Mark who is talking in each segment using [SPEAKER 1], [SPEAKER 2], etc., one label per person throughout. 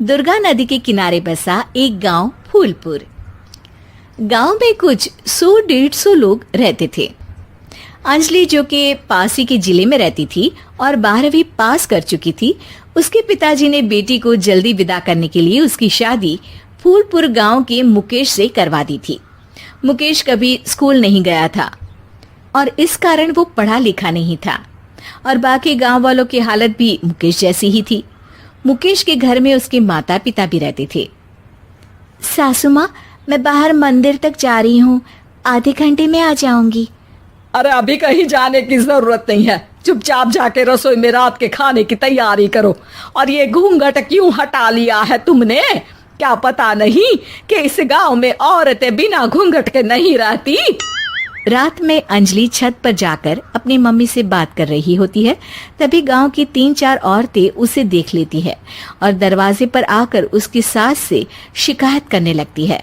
[SPEAKER 1] दुर्गा नदी के किनारे बसा एक गांव फूलपुर। गांव में कुछ 100-150 लोग रहते थे। अंजलि, जो कि पास ही के जिले में रहती थी और 12वीं पास कर चुकी थी, उसके पिताजी ने बेटी को जल्दी विदा करने के लिए उसकी शादी फूलपुर गांव के मुकेश से करवा दी थी। मुकेश कभी स्कूल नहीं गया था और इस कारण वो पढ़ा लिखा नहीं था और बाकी गांव वालों की हालत भी मुकेश जैसी ही थी। मुकेश के घर में उसके माता पिता भी रहते थे। सासू माँ, मैं बाहर मंदिर तक जा रही हूँ, आधे घंटे में आ जाऊंगी।
[SPEAKER 2] अरे अभी कहीं जाने की जरूरत नहीं है, चुपचाप जाके रसोई में रात के खाने की तैयारी करो। और ये घूंघट क्यों हटा लिया है तुमने? क्या पता नहीं कि इस गांव में औरतें बिना घूंघट के नहीं रहती?
[SPEAKER 1] रात में अंजलि छत पर जाकर अपनी मम्मी से बात कर रही होती है। तभी गांव की 3-4 औरतें उसे देख लेती है और दरवाजे पर आकर उसकी सास से शिकायत करने लगती है।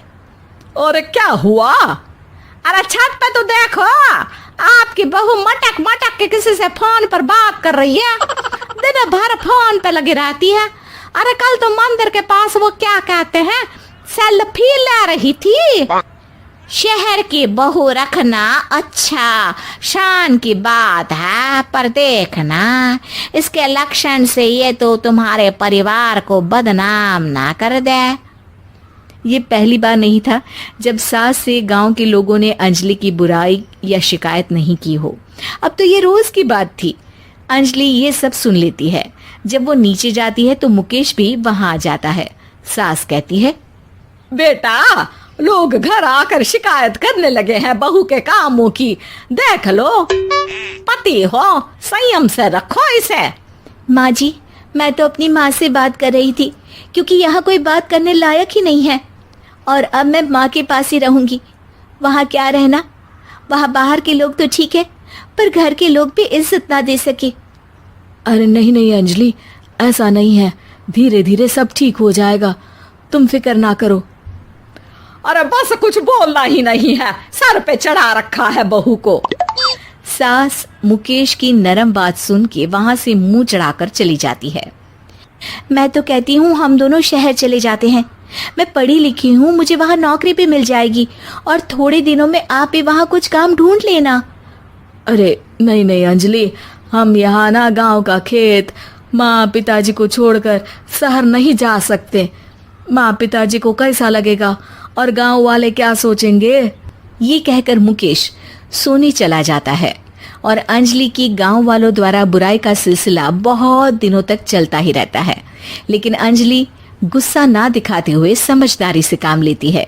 [SPEAKER 2] और क्या हुआ? अरे छत पे तो देखो, आपकी बहू मटक मटक के किसी से फोन पर बात कर रही है। दिन भर फोन पे लगी रहती है। अरे कल तो मंदिर के पास वो क्या कहते हैं, सेल्फी ले रही थी।
[SPEAKER 1] शहर की बहू रखना अच्छा शान की बात है, पर देखना इसके लक्षण से ये तो तुम्हारे परिवार को बदनाम ना कर दे। ये पहली बार नहीं था जब सास से गांव के लोगों ने अंजलि की बुराई या शिकायत नहीं की हो। अब तो ये रोज की बात थी। अंजलि ये सब सुन लेती है। जब वो नीचे जाती है तो मुकेश भी वहां आ जाता है। सास कहती है,
[SPEAKER 2] बेटा, लोग घर आकर शिकायत करने लगे हैं बहू के कामों की। देख लो, पति हो, संयम से रखो इसे।
[SPEAKER 1] माँ जी, मैं तो अपनी माँ से बात कर रही थी क्योंकि यहाँ कोई बात करने लायक ही नहीं है और अब मैं माँ के पास ही रहूंगी। वहाँ क्या रहना, वहाँ बाहर के लोग तो ठीक है पर घर के लोग भी इज्जत ना दे सके।
[SPEAKER 2] अरे नहीं नहीं अंजलि, ऐसा नहीं है, धीरे धीरे सब ठीक हो जाएगा, तुम फिक्र ना करो। अरे बस कुछ बोलना ही नहीं है, सर पे चढ़ा रखा है बहू को।
[SPEAKER 1] सास मुकेश की नरम बात सुन के वहां से मुंह चढ़ाकर चली जाती है। मैं तो कहती हूँ हम दोनों शहर चले जाते हैं। मैं पढ़ी लिखी हूँ, मुझे वहाँ नौकरी भी मिल जाएगी और थोड़े दिनों में आप भी वहाँ कुछ काम ढूंढ लेना।
[SPEAKER 2] अरे नहीं नहीं अंजलि, हम यहाँ ना गांव का खेत, माँ पिताजी को छोड़कर शहर नहीं जा सकते। माँ पिताजी को कैसा लगेगा और गांव वाले क्या सोचेंगे?
[SPEAKER 1] ये कहकर मुकेश सोने चला जाता है और अंजलि की गांव वालों द्वारा बुराई का सिलसिला बहुत दिनों तक चलता ही रहता है। लेकिन अंजलि गुस्सा ना दिखाते हुए समझदारी से काम लेती है।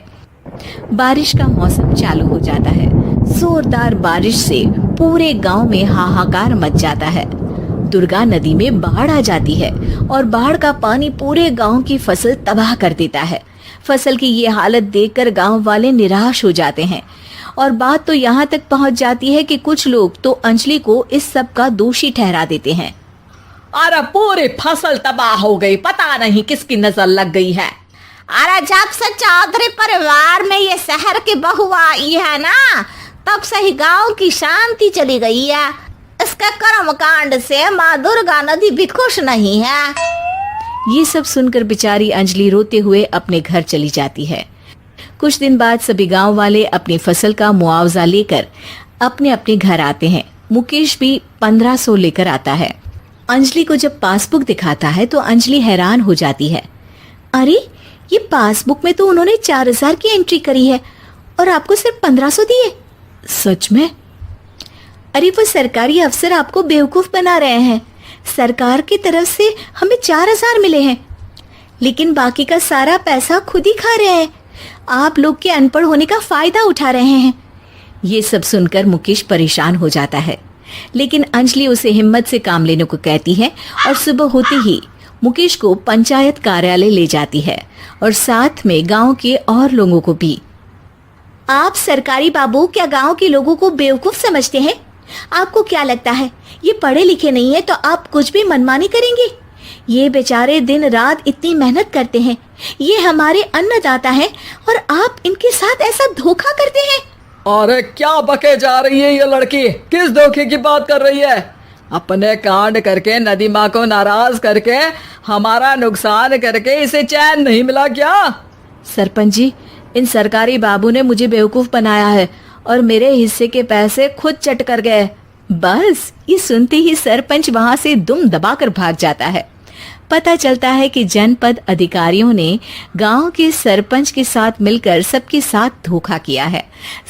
[SPEAKER 1] बारिश का मौसम चालू हो जाता है। जोरदार बारिश से पूरे गांव में हाहाकार मच जाता है। दुर्गा नदी में बाढ़ आ जाती है और बाढ़ का पानी पूरे गांव की फसल तबाह कर देता है। फसल की ये हालत देखकर गांव वाले निराश हो जाते हैं और बात तो यहाँ तक पहुँच जाती है कि कुछ लोग तो अंजलि को इस सब का दोषी ठहरा देते हैं।
[SPEAKER 2] अरे पूरी फसल तबाह हो गई, पता नहीं किसकी नजर लग गई है।
[SPEAKER 3] अरे जब से चौधरी परिवार में ये शहर की बहू आई है ना, तब से ही गांव की शांति चली गई है। इसके कर्म कांड से माँ दुर्गा नदी भी खुश नहीं है।
[SPEAKER 1] ये सब सुनकर बेचारी अंजलि रोते हुए अपने घर चली जाती है। कुछ दिन बाद सभी गांव वाले अपनी फसल का मुआवजा लेकर अपने अपने घर आते हैं। मुकेश भी 1500 लेकर आता है। अंजलि को जब पासबुक दिखाता है तो अंजलि हैरान हो जाती है। अरे, ये पासबुक में तो उन्होंने 4000 की एंट्री करी है और आपको सिर्फ 1500 दिए।
[SPEAKER 2] सच में?
[SPEAKER 1] अरे वो सरकारी अफसर आपको बेवकूफ बना रहे हैं। सरकार की तरफ से हमें 4000 मिले हैं लेकिन बाकी का सारा पैसा खुद ही खा रहे हैं। आप लोग के अनपढ़ होने का फायदा उठा रहे हैं। ये सब सुनकर मुकेश परेशान हो जाता है लेकिन अंजलि उसे हिम्मत से काम लेने को कहती है और सुबह होते ही मुकेश को पंचायत कार्यालय ले जाती है और साथ में गांव के और लोगों को भी। आप सरकारी बाबू क्या गांव के लोगों को बेवकूफ समझते हैं? आपको क्या लगता है ये पढ़े लिखे नहीं है तो आप कुछ भी मनमानी करेंगे? ये बेचारे दिन रात इतनी मेहनत करते हैं, ये हमारे अन्नदाता हैं और आप इनके साथ ऐसा धोखा करते हैं।
[SPEAKER 2] अरे क्या बके जा रही है ये लड़की, किस धोखे की बात कर रही है?
[SPEAKER 4] अपने कांड करके नदी माँ को नाराज करके हमारा नुकसान करके इसे चैन नहीं मिला क्या?
[SPEAKER 1] सरपंच जी, इन सरकारी बाबू ने मुझे बेवकूफ बनाया है और मेरे हिस्से के पैसे खुद चट कर गए। बस ये सुनते ही सरपंच वहां से दुम दबाकर भाग जाता है। पता चलता है कि जनपद अधिकारियों ने गांव के सरपंच के साथ मिलकर सबके साथ धोखा किया है।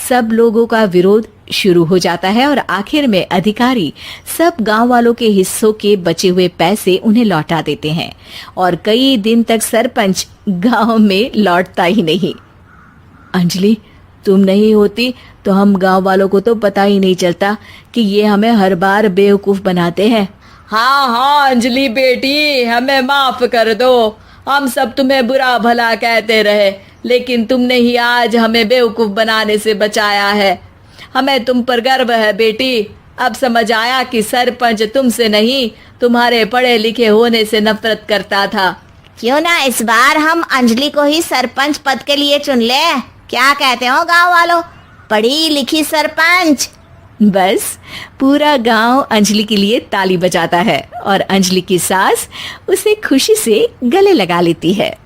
[SPEAKER 1] सब लोगों का विरोध शुरू हो जाता है और आखिर में अधिकारी सब गांव वालों के हिस्सों के बचे हुए पैसे उन्हें लौटा देते हैं और कई दिन तक सरपंच गांव में लौटता ही नहीं। अंजलि, तुम नहीं होती तो हम गांव वालों को तो पता ही नहीं चलता कि ये हमें हर बार बेवकूफ बनाते हैं।
[SPEAKER 4] हाँ हाँ अंजलि बेटी, हमें माफ कर दो। हम सब तुम्हें बुरा भला कहते रहे, लेकिन तुमने ही आज हमें बेवकूफ बनाने से बचाया है। हमें तुम पर गर्व है बेटी। अब समझ आया कि सरपंच तुमसे नहीं, तुम्हारे पढ़े लिखे होने से नफरत करता था।
[SPEAKER 3] क्यों ना इस बार हम अंजलि को ही सरपंच पद के लिए चुन ले? क्या कहते हो गांव वालों? पढ़ी लिखी सरपंच।
[SPEAKER 1] बस पूरा गांव अंजलि के लिए ताली बजाता है और अंजलि की सास उसे खुशी से गले लगा लेती है।